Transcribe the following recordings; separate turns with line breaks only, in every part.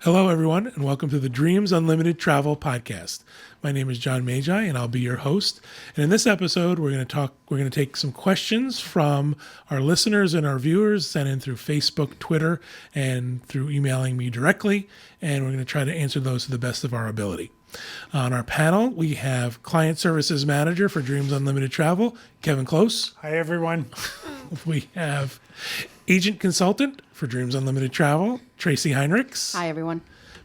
Hello, everyone, and welcome to the Dreams Unlimited Travel Podcast. My name is John Magi, and I'll be your host. And in this episode, we're going to take some questions from our listeners and our viewers sent in through Facebook, Twitter, and through emailing me directly. And we're going to try to answer those to the best of our ability. On our panel, we have Client Services Manager for Dreams Unlimited Travel, Kevin Close.
Hi, everyone.
We have Agent Consultant for Dreams Unlimited Travel, Tracy Heinrichs.
Hi, everyone.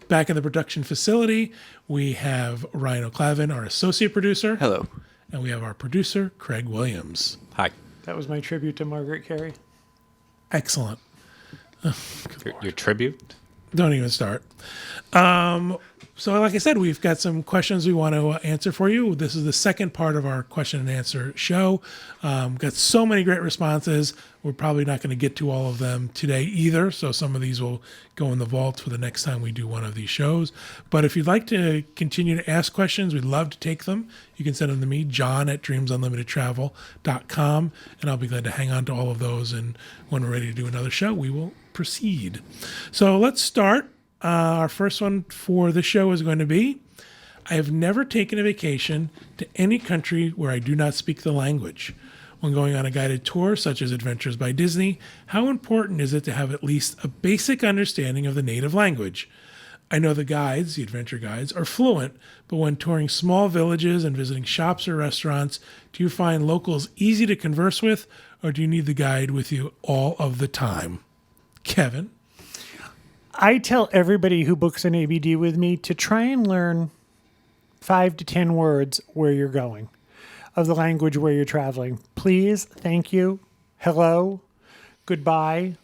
Back in the production facility, we have Ryan O'Clavin, our associate producer.
Hello.
And we have our producer, Craig Williams.
Hi.
That was my tribute to Margaret Carey.
Excellent.
Your tribute?
Don't even start. So like I said, we've got some questions we want to answer for you. This is the second part of our question and answer show. Got so many great responses. We're probably not going to get to all of them today either. So some of these will go in the vault for the next time we do one of these shows. But if you'd like to continue to ask questions, we'd love to take them. You can send them to me, john@dreamsunlimitedtravel.com, and I'll be glad to hang on to all of those. And when we're ready to do another show, we will proceed. So let's start. Our first one for the show is going to be, I have never taken a vacation to any country where I do not speak the language. When going on a guided tour, such as Adventures by Disney, how important is it to have at least a basic understanding of the native language? I know the adventure guides, are fluent, but when touring small villages and visiting shops or restaurants, do you find locals easy to converse with, or do you need the guide with you all of the time? Kevin?
I tell everybody who books an ABD with me to try and learn 5 to 10 words where you're going, of the language where you're traveling. Please, thank you, hello, goodbye,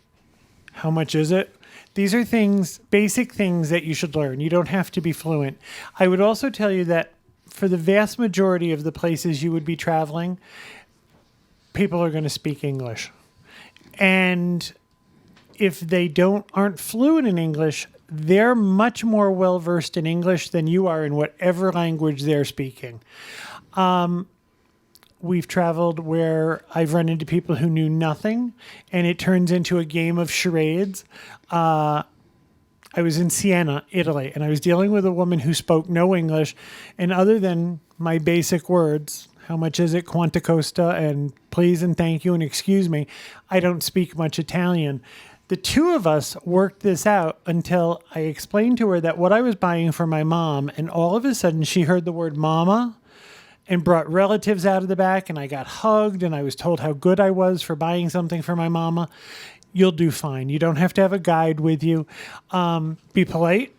how much is it? These are things, basic things that you should learn. You don't have to be fluent. I would also tell you that for the vast majority of the places you would be traveling, people are going to speak English. And if they aren't fluent in English, they're much more well-versed in English than you are in whatever language they're speaking. We've traveled where I've run into people who knew nothing, and it turns into a game of charades. I was in Siena, Italy, and I was dealing with a woman who spoke no English, and other than my basic words, how much is it, quanto costa, and please and thank you and excuse me, I don't speak much Italian. The two of us worked this out until I explained to her that what I was buying for my mom, and all of a sudden she heard the word mama and brought relatives out of the back, and I got hugged, and I was told how good I was for buying something for my mama. You'll do fine. You don't have to have a guide with you. Be polite.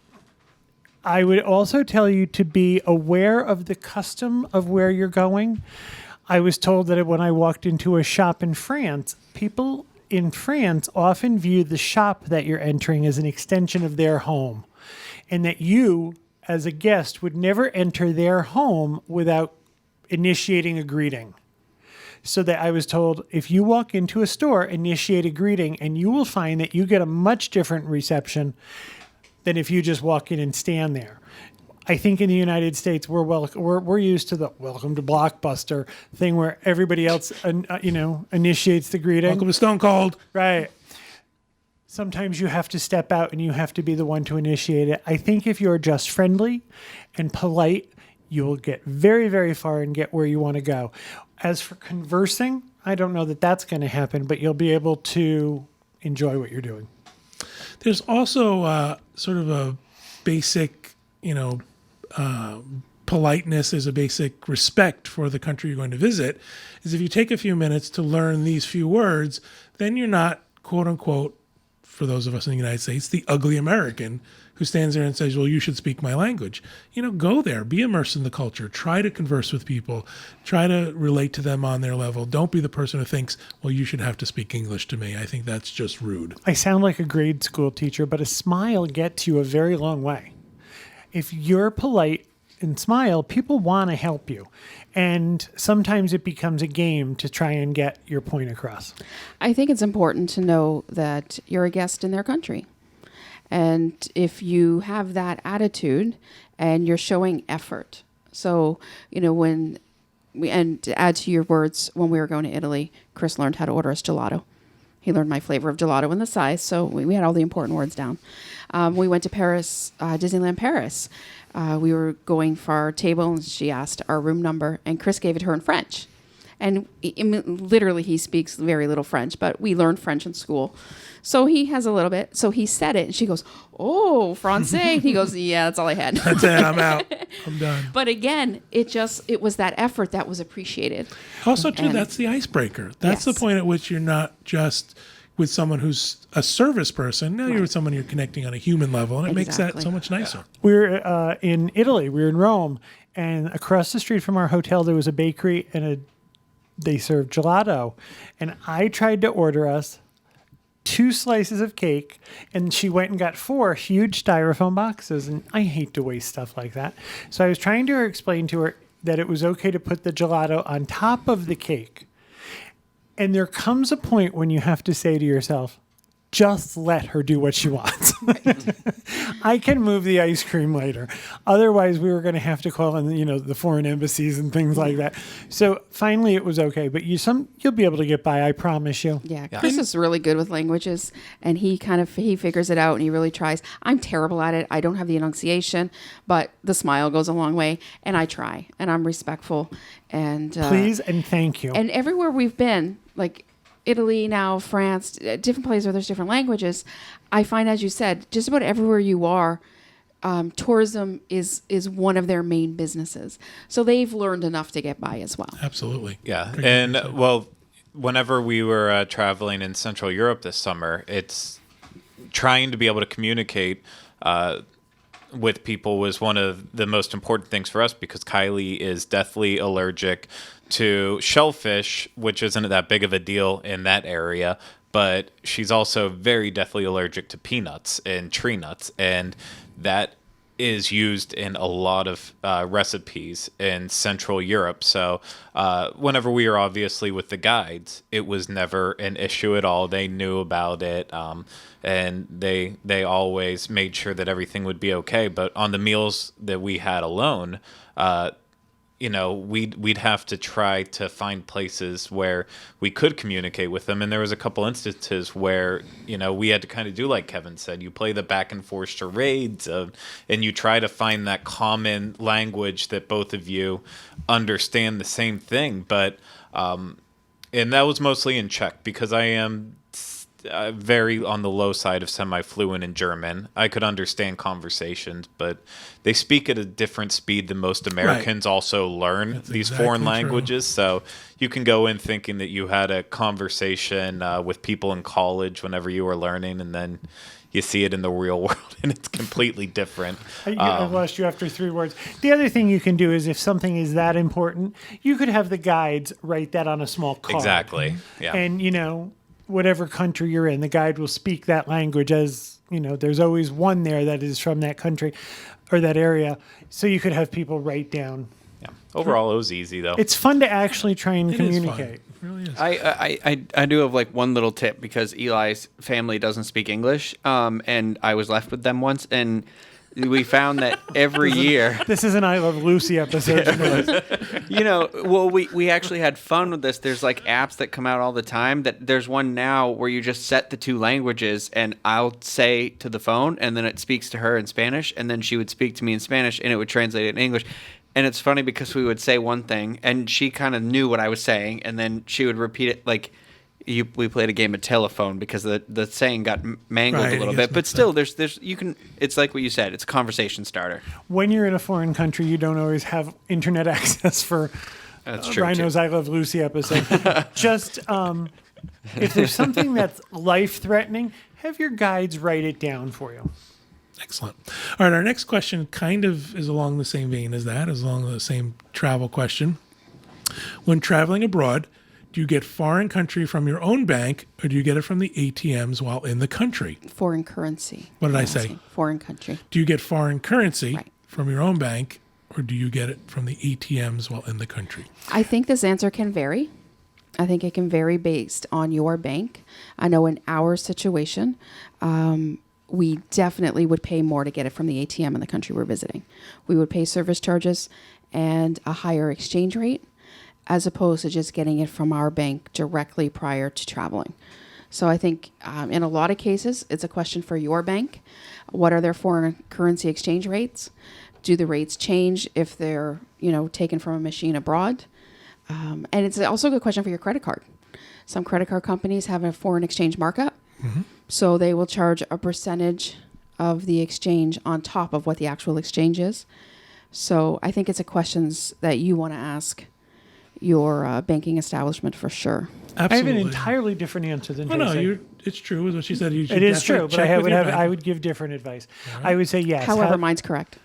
I would also tell you to be aware of the custom of where you're going. I was told that when I walked into a shop in France, people in France often view the shop that you're entering as an extension of their home, and that you, as a guest, would never enter their home without initiating a greeting. So that I was told, if you walk into a store, initiate a greeting, and you will find that you get a much different reception than if you just walk in and stand there. I think in the United States, we're used to the welcome to Blockbuster thing where everybody else, initiates the greeting.
Welcome to Stone Cold.
Right. Sometimes you have to step out and you have to be the one to initiate it. I think if you're just friendly and polite, you will get very, very far and get where you want to go. As for conversing, I don't know that that's going to happen, but you'll be able to enjoy what you're doing.
There's also sort of a basic, politeness, is a basic respect for the country you're going to visit, is if you take a few minutes to learn these few words, then you're not, quote unquote, for those of us in the United States, the ugly American who stands there and says, well, you should speak my language. Go there, be immersed in the culture, try to converse with people, try to relate to them on their level. Don't be the person who thinks, well, you should have to speak English to me. I think that's just rude.
I sound like a grade school teacher, but a smile gets you a very long way. If you're polite and smile, people want to help you. And sometimes it becomes a game to try and get your point across.
I think it's important to know that you're a guest in their country. And if you have that attitude and you're showing effort. So, and to add to your words, when we were going to Italy, Chris learned how to order a gelato. He learned my flavor of gelato and the size, so we had all the important words down. We went to Paris, Disneyland Paris. We were going for our table, and she asked our room number, and Chris gave it to her in French. And literally, he speaks very little French, but we learned French in school. So he has a little bit. So he said it, and she goes, "Oh, Francais." He goes, "Yeah, that's all I had."
That's it. I'm out. I'm done.
But again, it was that effort that was appreciated.
Also, too,
And-
that's the icebreaker. That's the
Yes.
point at which you're not just with someone who's a service person. Now you're
Right.
with someone you're connecting on a human level, and it makes that
Exactly.
so much nicer.
We were in Italy. We were in Rome, and across the street from our hotel there was a bakery, and they served gelato. And I tried to order us 2 slices of cake, and she went and got 4 huge styrofoam boxes. And I hate to waste stuff like that, so I was trying to explain to her that it was okay to put the gelato on top of the cake. And there comes a point when you have to say to yourself, just let her do what she wants. I can move the ice cream later. Otherwise, we were going to have to call in, the foreign embassies and things like that. So finally, it was okay. But you'll be able to get by, I promise you.
Yeah, Chris is really good with languages, and he figures it out, and he really tries. I'm terrible at it. I don't have the enunciation, but the smile goes a long way, and I try, and I'm respectful. And
Please and thank you.
And everywhere we've been, like Italy now, France, different places where there's different languages, I find, as you said, just about everywhere you are, tourism is one of their main businesses. So they've learned enough to get by as well.
Absolutely.
Yeah. And well, whenever we were traveling in Central Europe this summer, it's trying to be able to communicate with people was one of the most important things for us, because Kylie is deathly allergic to shellfish, which isn't that big of a deal in that area, but she's also very deathly allergic to peanuts and tree nuts, and that is used in a lot of recipes in Central Europe. So whenever we were obviously with the guides, it was never an issue at all. They knew about it, and they always made sure that everything would be okay. But on the meals that we had alone, we'd have to try to find places where we could communicate with them. And there was a couple instances where, we had to kind of do like Kevin said, you play the back and forth charades and you try to find that common language that both of you understand the same thing. But, and that was mostly in Czech, because I am very on the low side of semi-fluent in German. I could understand conversations, but they speak at a different speed than most Americans also learn these
exactly
foreign
true.
languages. So you can go in thinking that you had a conversation with people in college whenever you were learning, and then you see it in the real world, and it's completely different.
I lost you after 3 words. The other thing you can do is, if something is that important, you could have the guides write that on a small card.
Exactly. Yeah.
And, whatever country you're in, the guide will speak that language, as, there's always one there that is from that country or that area. So you could have people write down.
Yeah. Overall, it was easy, though.
It's fun to actually try and
It is fun.
communicate.
It really is.
I do have like one little tip, because Eli's family doesn't speak English, and I was left with them once, and we found that every year,
This is an I Love Lucy episode.
we actually had fun with this. There's like apps that come out all the time. That there's one now where you just set the 2 languages, and I'll say to the phone, and then it speaks to her in Spanish, and then she would speak to me in Spanish, and it would translate it in English. And it's funny because we would say one thing, and she kind of knew what I was saying, and then she would repeat it like. We played a game of telephone because the saying got mangled
Right,
a little
it
bit,
gets
but
mixed
still,
up.
there's you can. It's like what you said. It's a conversation starter.
When you're in a foreign country, you don't always have internet access for
That's true.
Rhino's I Love Lucy episode. Just if there's something that's life-threatening, have your guides write it down for you.
Excellent. All right, our next question kind of is along the same vein as that, is along the same travel question. When traveling abroad, do you get foreign country from your own bank, or do you get it from the ATMs while in the country?
Foreign currency.
What did I say?
Foreign country.
Do you get foreign currency
Right.
from your own bank, or do you get it from the ATMs while in the country?
I think this answer can vary. I think it can vary based on your bank. I know in our situation, we definitely would pay more to get it from the ATM in the country we're visiting. We would pay service charges and a higher exchange rate, as opposed to just getting it from our bank directly prior to traveling. So I think in a lot of cases, it's a question for your bank. What are their foreign currency exchange rates? Do the rates change if they're, taken from a machine abroad? And it's also a good question for your credit card. Some credit card companies have a foreign exchange markup. So they will charge a percentage of the exchange on top of what the actual exchange is. So I think it's a questions that you want to ask your banking establishment for sure.
I have an entirely different answer than
Oh, no,
Jason.
it's true. Is what she said. You should
It is
definitely
true, but
check with your bank.
I would give different advice. I would say yes.
However, mine's correct.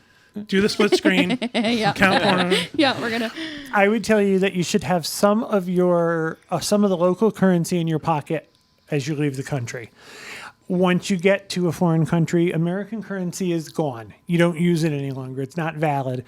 Do the split screen.
Yeah.
Count corner.
Yeah, we're going to.
I would tell you that you should have some of the local currency in your pocket as you leave the country. Once you get to a foreign country, American currency is gone. You don't use it any longer. It's not valid.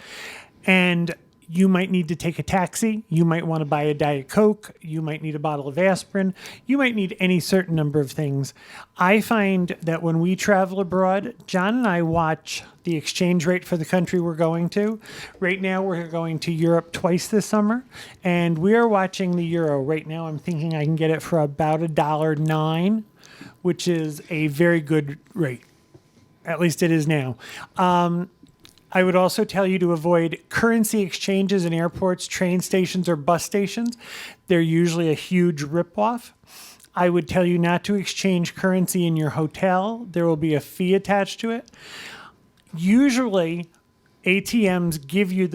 And you might need to take a taxi. You might want to buy a Diet Coke. You might need a bottle of aspirin. You might need any certain number of things. I find that when we travel abroad, John and I watch the exchange rate for the country we're going to. Right now, we're going to Europe twice this summer, and we are watching the euro. Right now, I'm thinking I can get it for about $1.09, which is a very good rate. At least it is now. I would also tell you to avoid currency exchanges in airports, train stations, or bus stations. They're usually a huge ripoff. I would tell you not to exchange currency in your hotel. There will be a fee attached to it. Usually, ATMs give you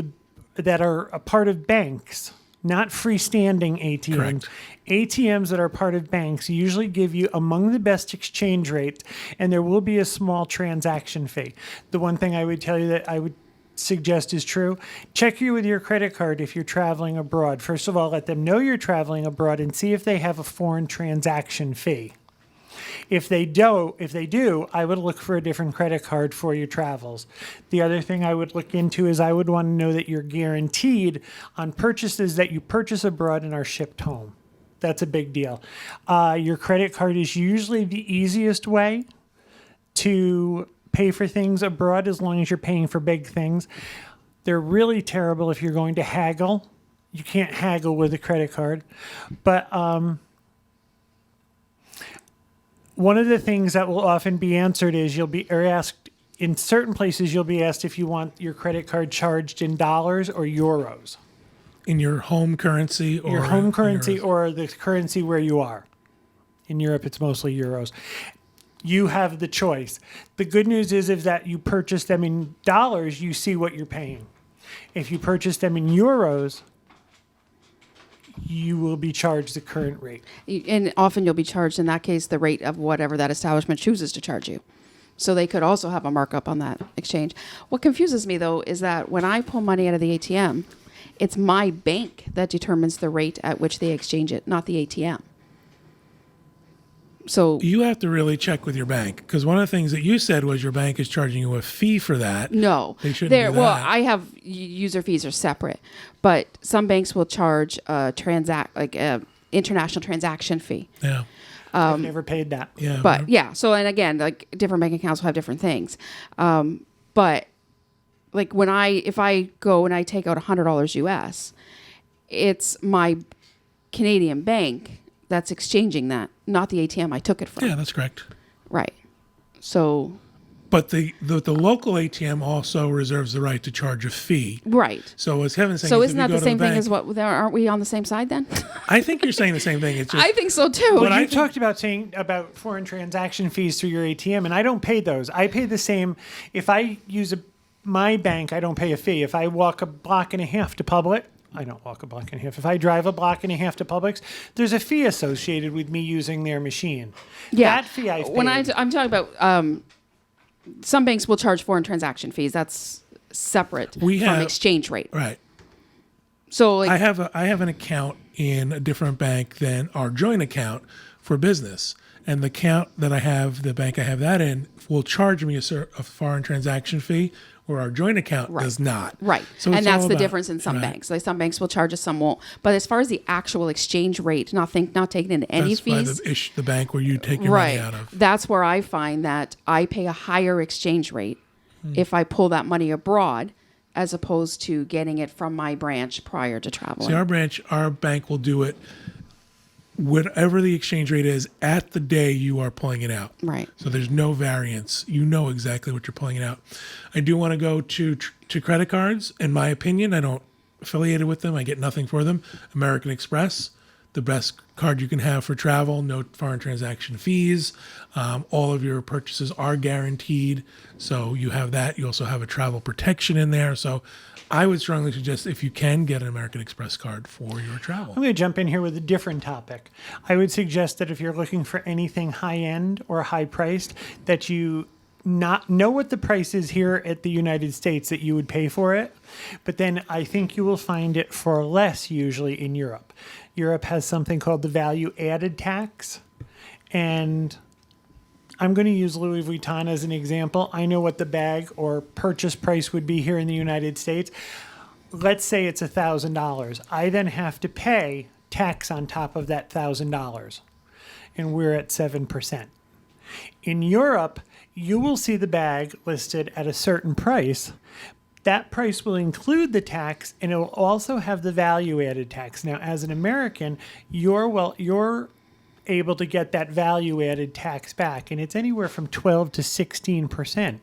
that are a part of banks, not freestanding ATMs.
Correct.
ATMs that are part of banks usually give you among the best exchange rates, and there will be a small transaction fee. The one thing I would tell you that I would suggest is true, check with your credit card if you're traveling abroad. First of all, let them know you're traveling abroad and see if they have a foreign transaction fee. If they do, I would look for a different credit card for your travels. The other thing I would look into is I would want to know that you're guaranteed on purchases that you purchase abroad and are shipped home. That's a big deal. Your credit card is usually the easiest way to pay for things abroad as long as you're paying for big things. They're really terrible if you're going to haggle. You can't haggle with a credit card. But one of the things that will often be answered is asked in certain places, you'll be asked if you want your credit card charged in dollars or euros.
In your home currency or
Your home currency
euros.
or the currency where you are. In Europe, it's mostly euros. You have the choice. The good news is if that you purchase them in dollars, you see what you're paying. If you purchase them in euros, you will be charged the current rate.
And often you'll be charged, in that case, the rate of whatever that establishment chooses to charge you. So they could also have a markup on that exchange. What confuses me, though, is that when I pull money out of the ATM, it's my bank that determines the rate at which they exchange it, not the ATM. So
You have to really check with your bank because one of the things that you said was your bank is charging you a fee for that.
no,
They shouldn't do
well,
that.
I have user fees are separate, but some banks will charge a international transaction fee.
Yeah.
I've never paid that.
Yeah.
But yeah, so and again, like different bank accounts will have different things. But like if I go and I take out $100 US, it's my Canadian bank that's exchanging that, not the ATM I took it from.
Yeah, that's correct.
Right. So.
But the local ATM also reserves the right to charge a fee.
Right.
So as Kevin's saying,
So
is
isn't
if you
that
go
the
to
same thing
bank-
as what? Aren't we on the same side then?
I think you're saying the same thing. It's just
I think so too.
But I
You
think-
talked about foreign transaction fees through your ATM, and I don't pay those. I pay the same. If I use my bank, I don't pay a fee. If I walk a block and a half to Publix, I don't walk a block and a half. If I drive a block and a half to Publix, there's a fee associated with me using their machine.
Yeah.
That fee I've paid.
When I'm talking about some banks will charge foreign transaction fees. That's separate from exchange rate.
right.
So like
I have an account in a different bank than our joint account for business, and the account that I have, the bank I have that in, will charge me a foreign transaction fee, where our joint account does not.
Right.
So
and
it's
that's
all
the
about-
difference in some
right.
banks. Like some banks will charge us, some won't. But as far as the actual exchange rate, not taking into any
That's by
fees.
the bank where you take your
Right.
money out of.
That's where I find that I pay a higher exchange rate
Hmm.
if I pull that money abroad as opposed to getting it from my branch prior to traveling.
See, our bank will do it whatever the exchange rate is at the day you are pulling it out.
Right.
So there's no variance. You know exactly what you're pulling it out. I do want to go to credit cards. In my opinion, I don't affiliated with them. I get nothing for them. American Express, the best card you can have for travel, no foreign transaction fees. All of your purchases are guaranteed. So you have that. You also have a travel protection in there. So I would strongly suggest, if you can, get an American Express card for your travel.
I'm going to jump in here with a different topic. I would suggest that if you're looking for anything high end or high priced, that you not know what the price is here at the United States that you would pay for it, but then I think you will find it for less usually in Europe. Europe has something called the value added tax, and I'm going to use Louis Vuitton as an example. I know what the bag or purchase price would be here in the United States. Let's say it's $1,000. I then have to pay tax on top of that $1,000, and we're at 7%. In Europe, you will see the bag listed at a certain price. That price will include the tax, and it will also have the value added tax. Now, as an American, you're able to get that value added tax back, and it's anywhere from 12 to 16%.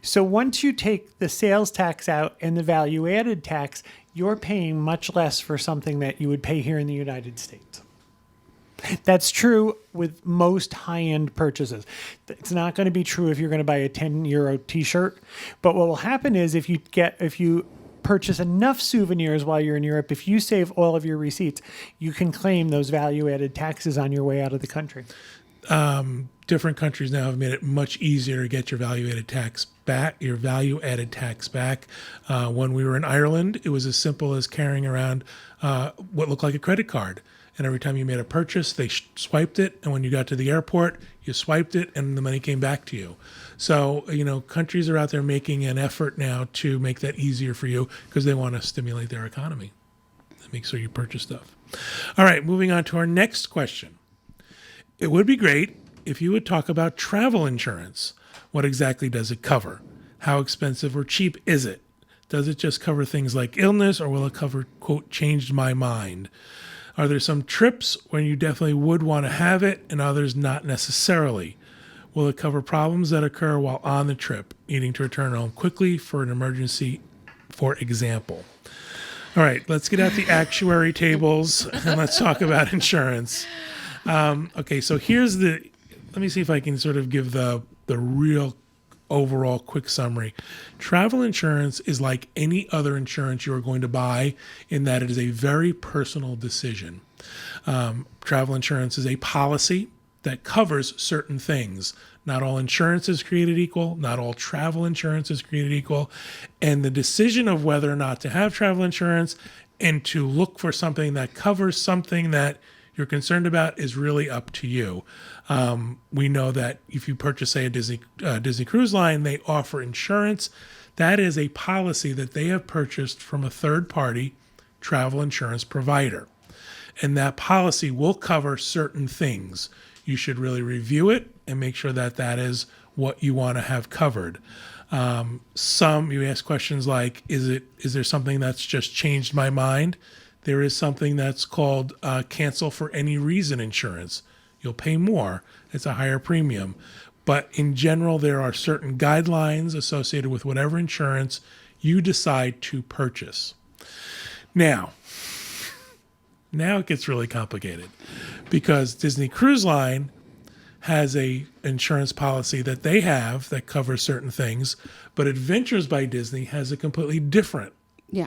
So once you take the sales tax out and the value added tax, you're paying much less for something that you would pay here in the United States. That's true with most high-end purchases. It's not going to be true if you're going to buy a 10-euro t-shirt. But what will happen is if you purchase enough souvenirs while you're in Europe, if you save all of your receipts, you can claim those value-added taxes on your way out of the country.
Different countries now have made it much easier to get your value-added tax back. When we were in Ireland, it was as simple as carrying around what looked like a credit card. And every time you made a purchase, they swiped it. And when you got to the airport, you swiped it and the money came back to you. So, countries are out there making an effort now to make that easier for you because they want to stimulate their economy and make sure you purchase stuff. All right, moving on to our next question. It would be great if you would talk about travel insurance. What exactly does it cover? How expensive or cheap is it? Does it just cover things like illness, or will it cover, quote, changed my mind? Are there some trips where you definitely would want to have it and others not necessarily? Will it cover problems that occur while on the trip, needing to return home quickly for an emergency, for example? All right, let's get out the actuary tables and let's talk about insurance. Okay, so let me see if I can sort of give the real overall quick summary. Travel insurance is like any other insurance you're going to buy in that it is a very personal decision. Travel insurance is a policy that covers certain things. Not all insurance is created equal. Not all travel insurance is created equal. And the decision of whether or not to have travel insurance and to look for something that covers something that you're concerned about is really up to you. We know that if you purchase, say, a Disney Cruise Line, they offer insurance. That is a policy that they have purchased from a third-party travel insurance provider. And that policy will cover certain things. You should really review it and make sure that that is what you want to have covered. You ask questions like, is there something that's just changed my mind? There is something that's called cancel for any reason insurance. You'll pay more. It's a higher premium. But in general, there are certain guidelines associated with whatever insurance you decide to purchase. Now it gets really complicated because Disney Cruise Line has a insurance policy that they have that covers certain things, but Adventures by Disney has a completely different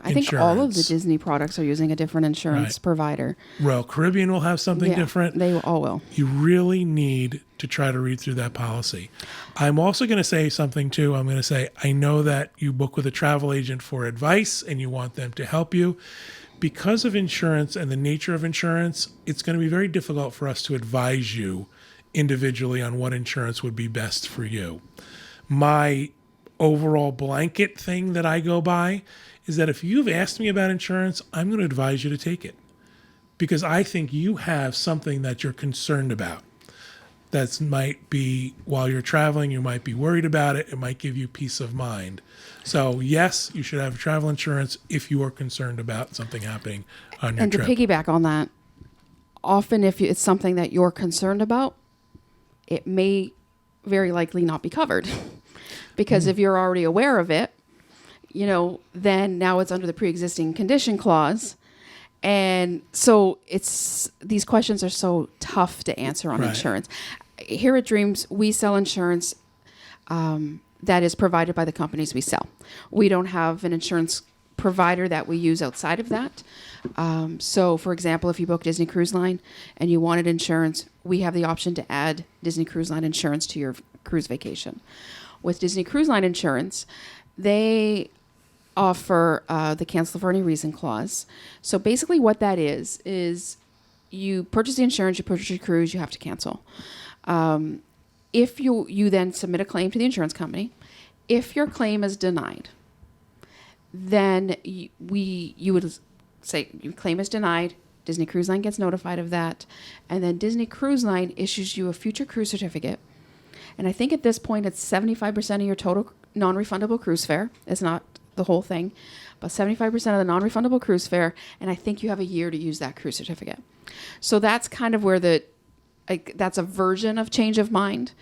I think all of the
insurance.
Disney products are using a different insurance provider.
Royal Caribbean will have something different.
They all will.
You really need to try to read through that policy. I'm also going to say something too. I'm going to say, I know that you book with a travel agent for advice and you want them to help you. Because of insurance and the nature of insurance, it's going to be very difficult for us to advise you individually on what insurance would be best for you. My overall blanket thing that I go by is that if you've asked me about insurance, I'm going to advise you to take it because I think you have something that you're concerned about. That might be while you're traveling, you might be worried about it. It might give you peace of mind. So yes, you should have travel insurance if you are concerned about something happening on your trip.
And to piggyback on that, often if it's something that you're concerned about, it may very likely not be covered. Because if you're already aware of it, then now it's under the pre-existing condition clause. And so these questions are so tough to answer on
Right.
insurance. Here at Dreams, we sell insurance that is provided by the companies we sell. We don't have an insurance provider that we use outside of that. So, for example, if you book Disney Cruise Line and you wanted insurance, we have the option to add Disney Cruise Line insurance to your cruise vacation. With Disney Cruise Line insurance, they offer the cancel for any reason clause. So basically what that is you purchase the insurance, you purchase your cruise, you have to cancel. If you then submit a claim to the insurance company, if your claim is denied, then you would say your claim is denied, Disney Cruise Line gets notified of that, and then Disney Cruise Line issues you a future cruise certificate. And I think at this point it's 75% of your total non-refundable cruise fare. It's not the whole thing, but 75% of the non-refundable cruise fare, and I think you have a year to use that cruise certificate. So that's kind of where that's a version of change of mind,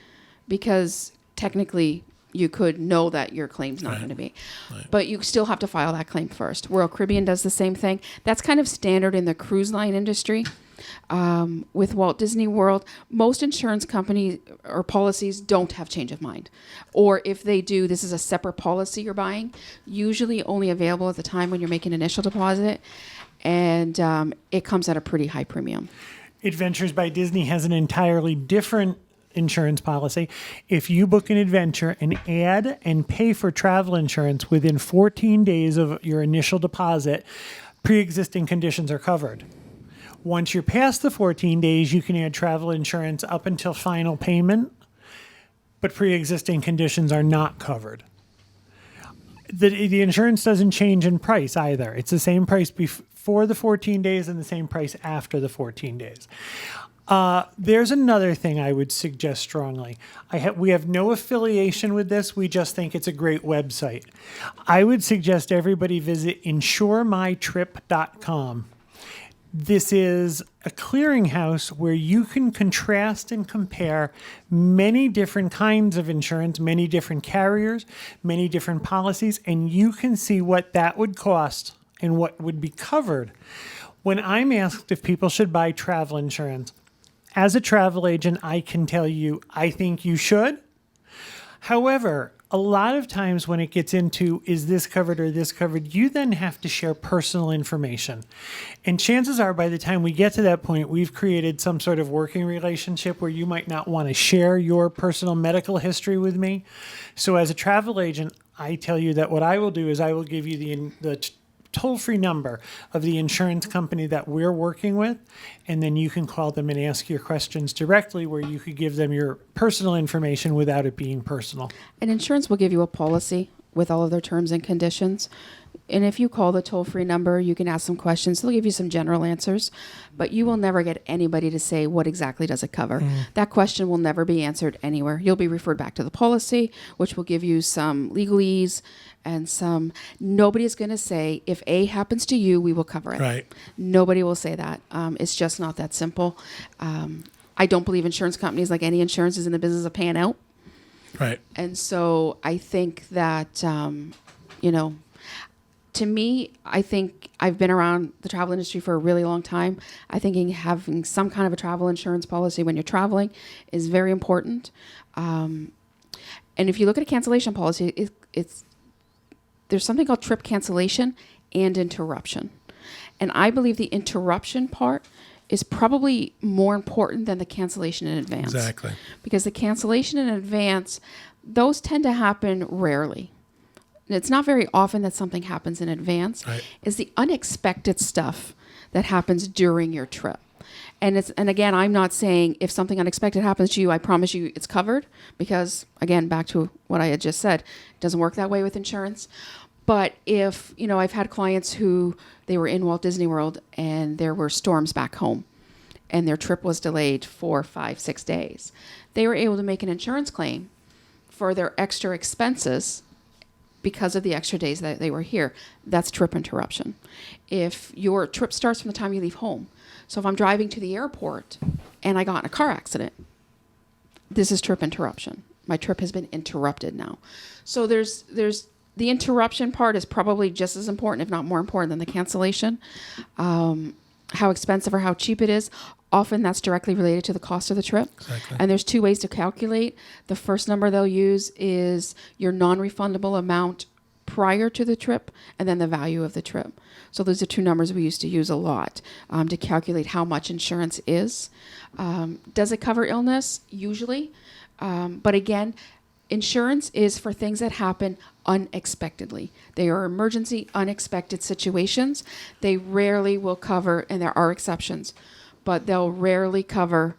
because technically you could know that your claim's not going to be. Right. But you still have to file that claim first. Royal Caribbean does the same thing. That's kind of standard in the cruise line industry. With Walt Disney World, most insurance companies or policies don't have change of mind. Or if they do, this is a separate policy you're buying, usually only available at the time when you're making initial deposit, and it comes at a pretty high premium.
Adventures by Disney has an entirely different insurance policy. If you book an adventure and add and pay for travel insurance within 14 days of your initial deposit, pre-existing conditions are covered. Once you're past the 14 days, you can add travel insurance up until final payment, but pre-existing conditions are not covered. The insurance doesn't change in price either. It's the same price before the 14 days and the same price after the 14 days. There's another thing I would suggest strongly. We have no affiliation with this. We just think it's a great website. I would suggest everybody visit insuremytrip.com. This is a clearinghouse where you can contrast and compare many different kinds of insurance, many different carriers, many different policies, and you can see what that would cost and what would be covered. When I'm asked if people should buy travel insurance, as a travel agent, I can tell you, I think you should. However, a lot of times when it gets into, is this covered or this covered, you then have to share personal information. And chances are by the time we get to that point, we've created some sort of working relationship where you might not want to share your personal medical history with me. So as a travel agent, I tell you that what I will do is I will give you the toll-free number of the insurance company that we're working with, and then you can call them and ask your questions directly where you could give them your personal information without it being personal.
And insurance will give you a policy with all of their terms and conditions. And if you call the toll-free number, you can ask some questions. They'll give you some general answers, but you will never get anybody to say what exactly does it cover. That question will never be answered anywhere. You'll be referred back to the policy, which will give you some legalese and nobody is going to say, if A happens to you, we will cover it.
Right.
Nobody will say that. It's just not that simple. I don't believe insurance companies, like any insurance, is in the business of paying out.
Right.
And so I think that, to me, I think I've been around the travel industry for a really long time. I think having some kind of a travel insurance policy when you're traveling is very important. And if you look at a cancellation policy, there's something called trip cancellation and interruption. And I believe the interruption part is probably more important than the cancellation in advance.
Exactly.
Because the cancellation in advance, those tend to happen rarely. And it's not very often that something happens in advance.
Right.
It's the unexpected stuff that happens during your trip. And again, I'm not saying if something unexpected happens to you, I promise you it's covered, because again, back to what I had just said, it doesn't work that way with insurance. But if, I've had clients who they were in Walt Disney World and there were storms back home and their trip was delayed 4, 5, 6 days. They were able to make an insurance claim for their extra expenses because of the extra days that they were here, that's trip interruption. If your trip starts from the time you leave home, so if I'm driving to the airport and I got in a car accident, this is trip interruption. My trip has been interrupted now. So there's the interruption part is probably just as important, if not more important, than the cancellation. How expensive or how cheap it is. Often that's directly related to the cost of the trip.
Exactly.
And there's two ways to calculate. The first number they'll use is your non-refundable amount prior to the trip, and then the value of the trip. So those are two numbers we used to use a lot to calculate how much insurance is. Does it cover illness? Usually. But again, insurance is for things that happen unexpectedly. They are emergency, unexpected situations. They rarely will cover, and there are exceptions, but they'll rarely cover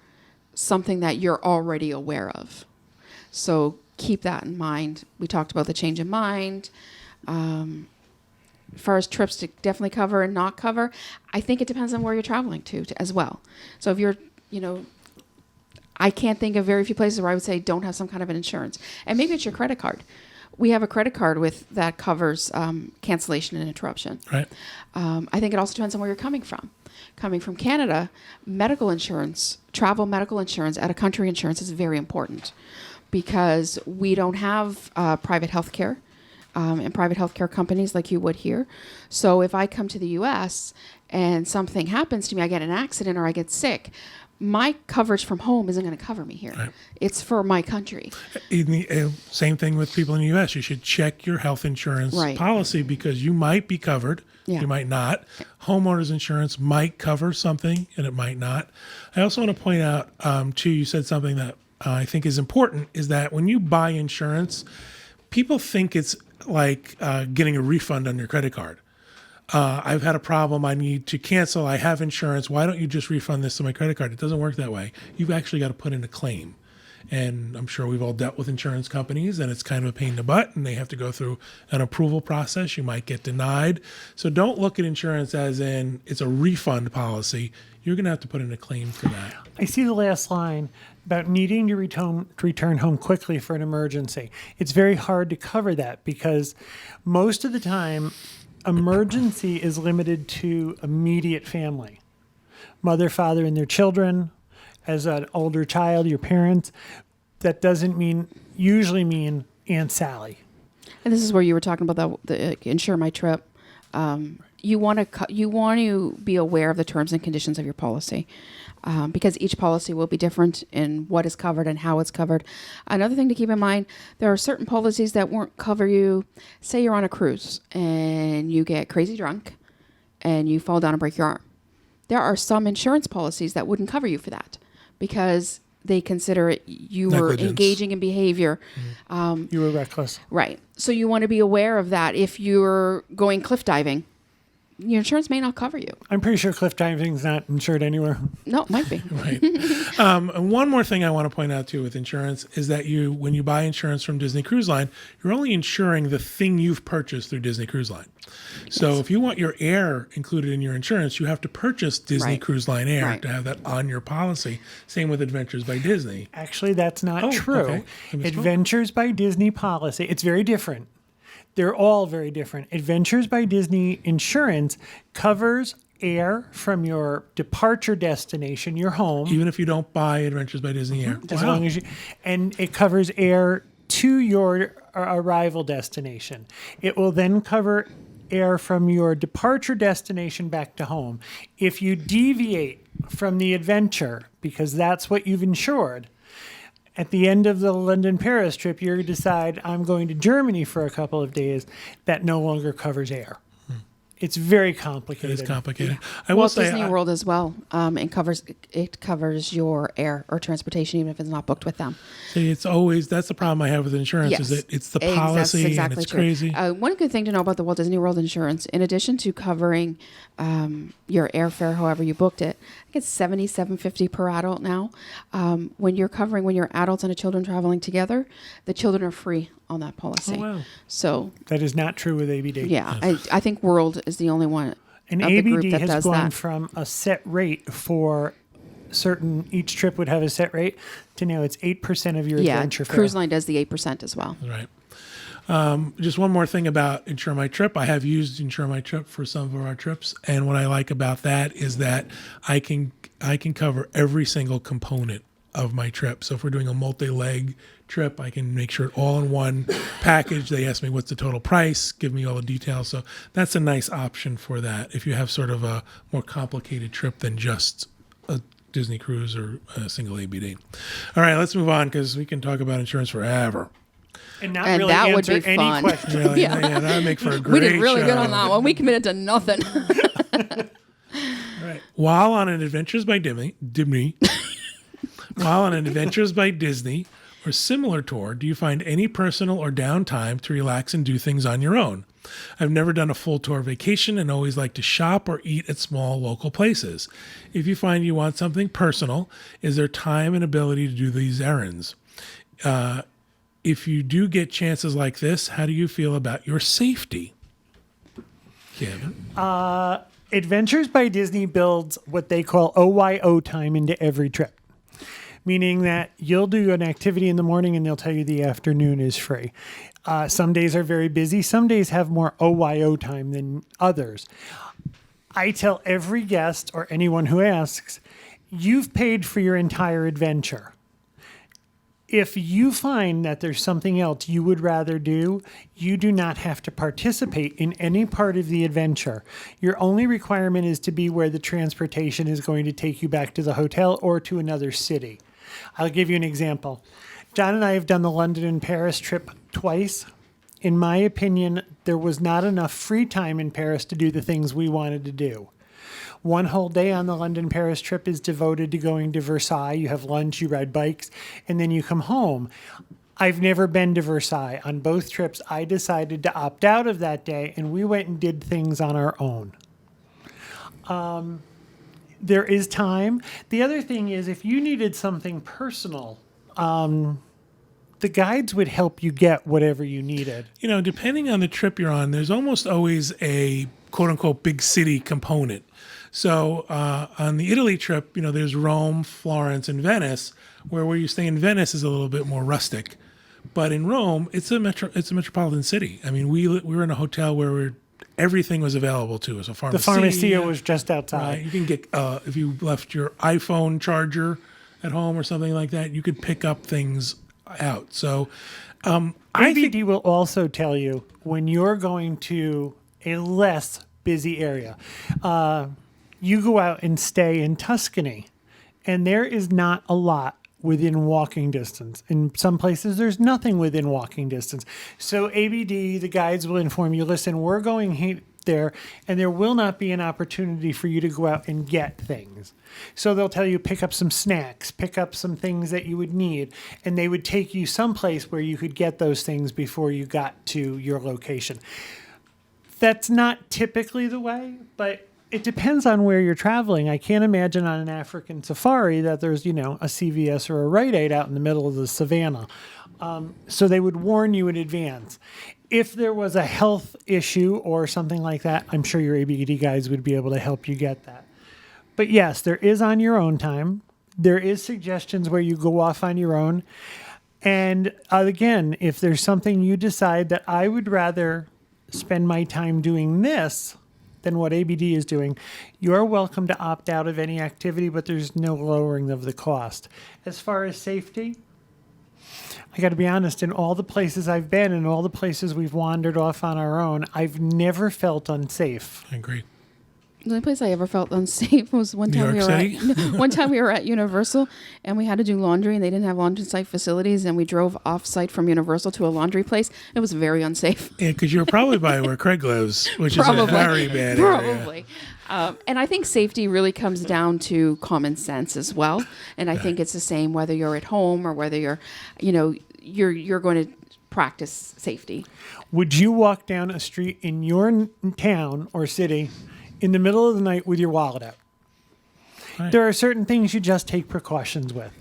something that you're already aware of. So keep that in mind. We talked about the change in mind. As far as trips to definitely cover and not cover, I think it depends on where you're traveling to as well. So if you're, I can't think of very few places where I would say don't have some kind of an insurance. And maybe it's your credit card. We have a credit card that covers cancellation and interruption.
Right.
I think it also depends on where you're coming from. Coming from Canada, medical insurance, travel medical insurance at a country insurance is very important because we don't have private health care and private healthcare companies like you would here. So if I come to the U.S. and something happens to me, I get in an accident or I get sick, my coverage from home isn't going to cover me here.
Right.
It's for my country.
Same thing with people in the U.S. You should check your health insurance
Right.
policy because you might be covered.
Yeah.
You might not. Homeowners insurance might cover something and it might not. I also want to point out, too, you said something that I think is important, is that when you buy insurance, people think it's like getting a refund on your credit card. I've had a problem. I need to cancel. I have insurance. Why don't you just refund this to my credit card? It doesn't work that way. You've actually got to put in a claim. And I'm sure we've all dealt with insurance companies, and it's kind of a pain in the butt, and they have to go through an approval process. You might get denied. So don't look at insurance as in it's a refund policy. You're going to have to put in a claim for that.
I see the last line about needing to return home quickly for an emergency. It's very hard to cover that because most of the time, emergency is limited to immediate family. Mother, father, and their children. As an older child, your parents. That doesn't usually mean Aunt Sally.
And this is where you were talking about the insure my trip. You want to be aware of the terms and conditions of your policy because each policy will be different in what is covered and how it's covered. Another thing to keep in mind, there are certain policies that won't cover you. Say you're on a cruise and you get crazy drunk and you fall down and break your arm. There are some insurance policies that wouldn't cover you for that because they consider it you were
Negligence.
engaging in behavior.
You were reckless.
Right. So you want to be aware of that. If you're going cliff diving, your insurance may not cover you.
I'm pretty sure cliff diving's not insured anywhere.
No, it might be.
Right. And one more thing I want to point out too with insurance is that when you buy insurance from Disney Cruise Line, you're only insuring the thing you've purchased through Disney Cruise Line. So if you want your air included in your insurance, you have to purchase Disney
Right.
Cruise Line Air
Right.
to have that on your policy. Same with Adventures by Disney.
Actually, that's not
Oh,
true.
okay. I misspoke.
Adventures by Disney policy, it's very different. They're all very different. Adventures by Disney insurance covers air from your departure destination, your home,
Even if you don't buy Adventures by Disney Air.
as
Wow.
long as and it covers air to your arrival destination. It will then cover air from your departure destination back to home. If you deviate from the adventure, because that's what you've insured, at the end of the London-Paris trip, you decide, I'm going to Germany for a couple of days, that no longer covers air. It's very
It
complicated.
is complicated. I will
Walt
say,
Disney World as well. It covers your air or transportation, even if it's not booked with them.
it's always, that's the problem I have with insurance is that it's the policy and it's
true.
crazy.
One good thing to know about the Walt Disney World insurance, in addition to covering your airfare, however you booked it, I think it's $77.50 per adult now. When you're adults and children traveling together, the children are free on that policy.
Oh, wow.
So
That is not true with ABD.
yeah, I think World is the only one
And
of the group
ABD
that
has
does
gone
that.
from a set rate for each trip would have a set rate to now it's 8% of your
Yeah,
adventure fare.
Cruise Line does the 8% as well.
Right. Just one more thing about Insure My Trip. I have used Insure My Trip for some of our trips, and what I like about that is that I can cover every single component of my trip. So if we're doing a multi-leg trip, I can make sure it all in one package. They ask me what's the total price, give me all the details. So that's a nice option for that if you have sort of a more complicated trip than just a Disney cruise or a single ABD. All right, let's move on because we can talk about insurance forever.
And not
And
really
that would
answer
be
any
fun.
question.
Really,
Yeah.
yeah, that would make for a great
We did really good
show.
on that one. We committed to nothing.
All right. While on an Adventures by Disney, while on an Adventures by Disney or similar tour, do you find any personal or downtime to relax and do things on your own? I've never done a full tour vacation and always like to shop or eat at small local places. If you find you want something personal, is there time and ability to do these errands? If you do get chances like this, how do you feel about your safety? Kevin?
Adventures by Disney builds what they call OYO time into every trip, meaning that you'll do an activity in the morning and they'll tell you the afternoon is free. Some days are very busy. Some days have more OYO time than others. I tell every guest or anyone who asks, you've paid for your entire adventure. If you find that there's something else you would rather do, you do not have to participate in any part of the adventure. Your only requirement is to be where the transportation is going to take you back to the hotel or to another city. I'll give you an example. John and I have done the London and Paris trip twice. In my opinion, there was not enough free time in Paris to do the things we wanted to do. One whole day on the London-Paris trip is devoted to going to Versailles. You have lunch, you ride bikes, and then you come home. I've never been to Versailles. On both trips, I decided to opt out of that day, and we went and did things on our own. There is time. The other thing is, if you needed something personal, the guides would help you get whatever you needed.
You know, depending on the trip you're on, there's almost always a quote-unquote big city component. So on the Italy trip, you know, there's Rome, Florence, and Venice, where you stay in Venice is a little bit more rustic. But in Rome, it's a metropolitan city. I mean, we were in a hotel where everything was available to us. A
The Pharmacia was just outside.
Right. You can get, if you left your iPhone charger at home or something like that, you could pick up things out. So I think
ABD will also tell you when you're going to a less busy area. You go out and stay in Tuscany, and there is not a lot within walking distance. In some places, there's nothing within walking distance. So ABD, the guides will inform you, listen, we're going there, and there will not be an opportunity for you to go out and get things. So they'll tell you, pick up some snacks, pick up some things that you would need, and they would take you someplace where you could get those things before you got to your location. That's not typically the way, but it depends on where you're traveling. I can't imagine on an African safari that there's, a CVS or a Rite Aid out in the middle of the savannah. So they would warn you in advance. If there was a health issue or something like that, I'm sure your ABD guides would be able to help you get that. But yes, there is on your own time. There is suggestions where you go off on your own. And again, if there's something you decide that I would rather spend my time doing this than what ABD is doing, you're welcome to opt out of any activity, but there's no lowering of the cost. As far as safety, I got to be honest, in all the places I've been and all the places we've wandered off on our own, I've never felt unsafe.
I agree.
The only place I ever felt unsafe was one time
New York
one time we were at Universal and we had to do laundry and they didn't have laundry site facilities and we drove off site from Universal to a laundry place. It was very unsafe.
Yeah, because you were probably by where Craig lives, which is a
Probably.
very bad area.
Probably. And I think safety really comes down to common sense as well. And I think it's the same whether you're at home or whether you're going to practice safety.
Would you walk down a street in your town or city in the middle of the night with your wallet out?
Right.
There are certain things you just take precautions with.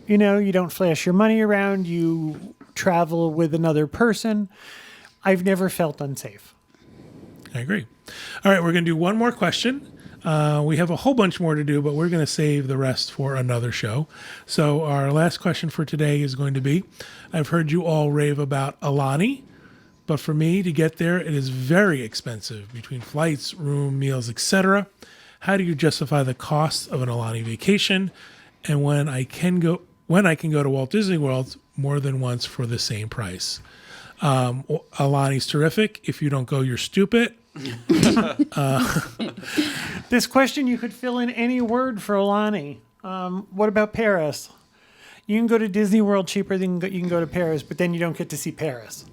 You don't flash your money around. You travel with another person. I've never felt unsafe.
I agree. All right, we're going to do one more question. We have a whole bunch more to do, but we're going to save the rest for another show. So our last question for today is going to be, I've heard you all rave about Aulani. but for me to get there, it is very expensive between flights, room, meals, etc. How do you justify the cost of an Aulani vacation? And when I can go to Walt Disney World more than once for the same price? Aulani's terrific. If you don't go, you're stupid.
This question you could fill in any word for Aulani. What about Paris? You can go to Disney World cheaper than you can go to Paris, but then you don't get to see Paris.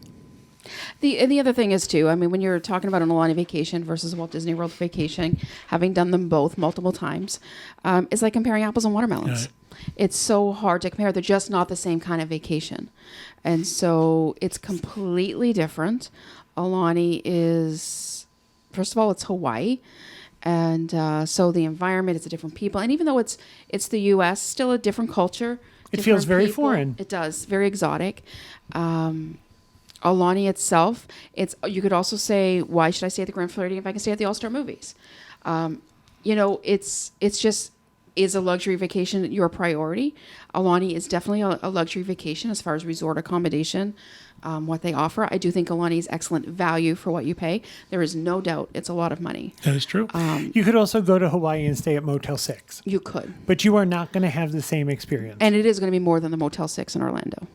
The other thing is too, I mean, when you're talking about an Aulani vacation versus a Walt Disney World vacation, having done them both multiple times, it's like comparing apples and watermelons.
Right.
It's so hard to compare. They're just not the same kind of vacation. And so it's completely different. Aulani is, first of all, it's Hawaii. And so the environment, it's a different people. And even though it's the U.S., still a different culture.
It feels
different
very
people.
foreign.
It does. Very exotic. Aulani itself, you could also say, why should I stay at the Grand Floridian if I can stay at the All-Star Movies? It's just is a luxury vacation your priority? Aulani is definitely a luxury vacation as far as resort accommodation, what they offer. I do think Aulani is excellent value for what you pay. There is no doubt it's a lot of money.
That is true.
You could also go to Hawaii and stay at Motel 6.
You could.
But you are not going to have the same experience.
And it is going to be more than the Motel 6 in Orlando.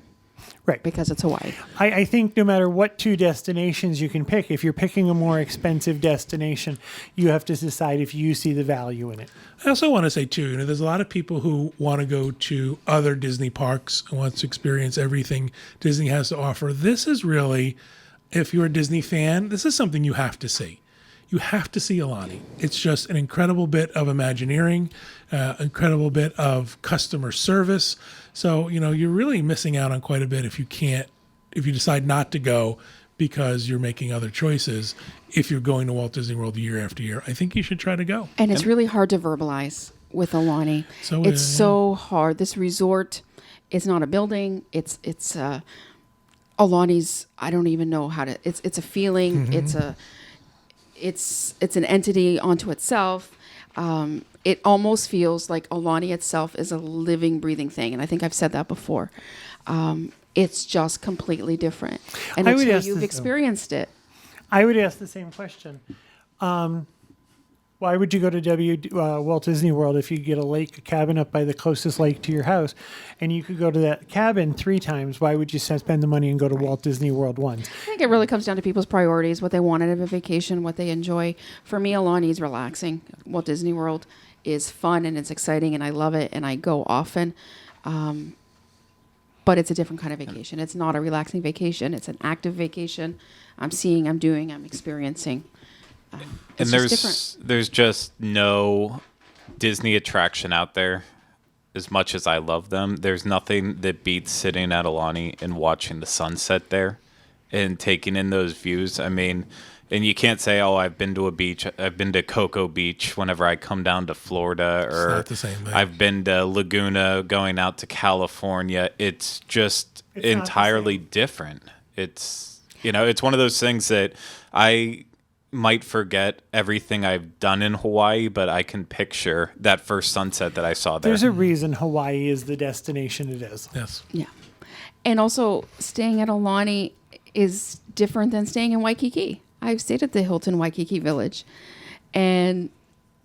Right.
Because it's Hawaii.
I think no matter what two destinations you can pick, if you're picking a more expensive destination, you have to decide if you see the value in it.
I also want to say, too, there's a lot of people who want to go to other Disney parks and want to experience everything Disney has to offer. This is really, if you're a Disney fan, this is something you have to see. You have to see Aulani. It's just an incredible bit of Imagineering, incredible bit of customer service. So, you're really missing out on quite a bit if you decide not to go because you're making other choices. If you're going to Walt Disney World year after year, I think you should try to go.
And it's really hard to verbalize with Aulani. It's so hard. This resort is not a building. It's Aulani's, I don't even know how to, it's a feeling. Mm-hmm. It's an entity onto itself. It almost feels like Aulani itself is a living, breathing thing. And I think I've said that before. It's just completely different. And until you've experienced it.
I would ask the same question. Why would you go to Walt Disney World if you get a cabin up by the closest lake to your house, and you could go to that cabin 3 times? Why would you spend the money and go to Walt Disney World once?
I think it really comes down to people's priorities, what they want out of a vacation, what they enjoy. For me, Aulani is relaxing. Walt Disney World is fun and it's exciting, and I love it, and I go often. But it's a different kind of vacation. It's not a relaxing vacation. It's an active vacation. I'm seeing, I'm doing, I'm experiencing.
And there's just no Disney attraction out there. As much as I love them, there's nothing that beats sitting at Aulani and watching the sunset there and taking in those views. I mean, and you can't say, oh, I've been to a beach. I've been to Cocoa Beach whenever I come down to Florida, or
it's not the same thing.
I've been to Laguna going out to California. It's just entirely different. It's, it's one of those things that I might forget everything I've done in Hawaii, but I can picture that first sunset that I saw there.
There's a reason Hawaii is the destination it is.
Yes.
Yeah. And also, staying at Aulani is different than staying in Waikiki. I've stayed at the Hilton Waikiki Village. And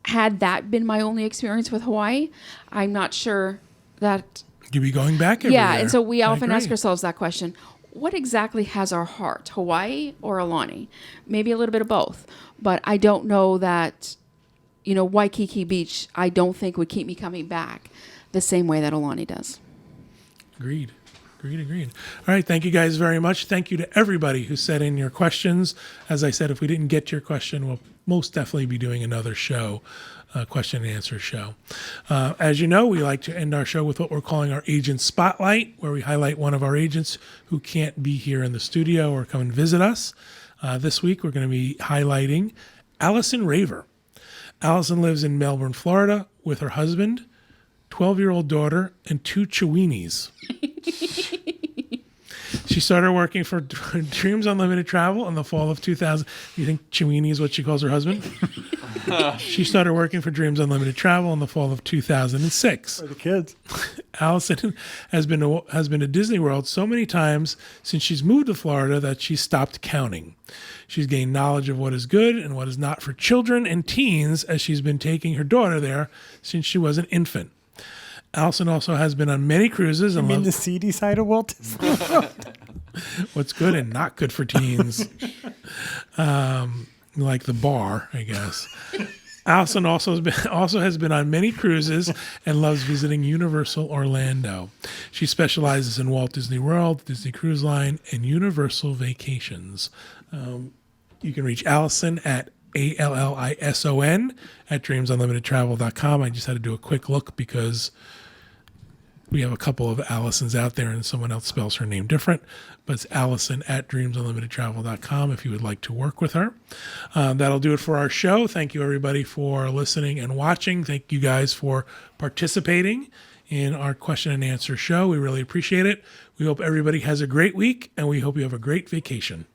had that been my only experience with Hawaii, I'm not sure that...
You'd be going back every year.
And so we often ask ourselves that question. What exactly has our heart, Hawaii or Aulani? Maybe a little bit of both. But I don't know that, Waikiki Beach, I don't think would keep me coming back the same way that Aulani does.
Agreed. All right. Thank you guys very much. Thank you to everybody who sent in your questions. As I said, if we didn't get to your question, we'll most definitely be doing another show, question and answer show. As you know, we like to end our show with what we're calling our Agent Spotlight, where we highlight one of our agents who can't be here in the studio or come and visit us. This week, we're going to be highlighting Allison Raver. Allison lives in Melbourne, Florida, with her husband, 12-year-old daughter, and 2 Chiweenies. She started working for Dreams Unlimited Travel in the fall of 2000. You think Chiweenie is what she calls her husband? She started working for Dreams Unlimited Travel in the fall of 2006.
For the kids.
Allison has been to Disney World so many times since she's moved to Florida that she stopped counting. She's gained knowledge of what is good and what is not for children and teens as she's been taking her daughter there since she was an infant. Allison also has been on many cruises and
I mean,
loves
the seedy side of Walt Disney World.
what's good and not good for teens. Like the bar, I guess. Allison also has been on many cruises and loves visiting Universal Orlando. She specializes in Walt Disney World, Disney Cruise Line, and Universal Vacations. You can reach Allison at ALLISON at dreamsunlimitedtravel.com. I just had to do a quick look because we have a couple of Allisons out there and someone else spells her name different, but it's Allison at dreamsunlimitedtravel.com if you would like to work with her. That'll do it for our show. Thank you, everybody, for listening and watching. Thank you guys for participating in our question and answer show. We really appreciate it. We hope everybody has a great week, and we hope you have a great vacation.